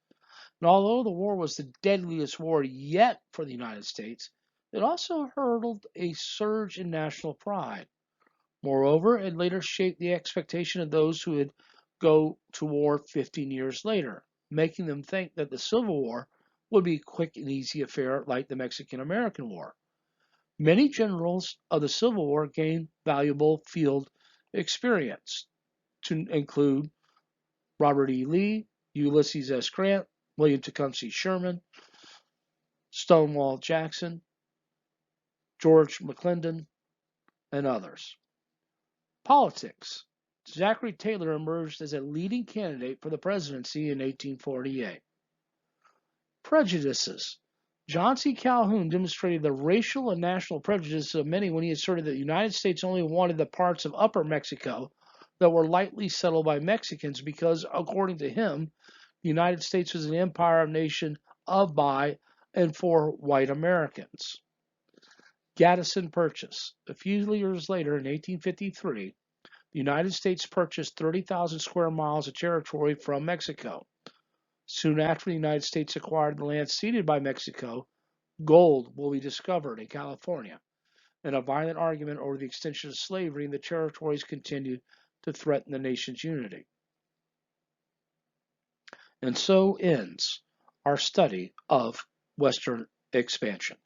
And although the war was the deadliest war yet for the United States, it also hurled a surge in national pride. Moreover, it later shaped the expectation of those who would go to war 15 years later, making them think that the Civil War would be a quick and easy affair like the Mexican-American War. Many generals of the Civil War gained valuable field experience, to include Robert E. Lee, Ulysses S. Grant, William Tecumseh Sherman, Stonewall Jackson, George McClellan, and others. Politics. Zachary Taylor emerged as a leading candidate for the presidency in 1848. Prejudices. John C. Calhoun demonstrated the racial and national prejudices of many when he asserted that the United States only wanted the parts of Upper Mexico that were lightly settled by Mexicans because, according to him, the United States was an empire of nation of, by, and for white Americans. Gadsden Purchase. A few years later, in 1853, the United States purchased 30,000 square miles of territory from Mexico. Soon after the United States acquired the land ceded by Mexico, gold will be discovered in California, and a violent argument over the extension of slavery in the territories continued to threaten the nation's unity. And so ends our study of Western expansion.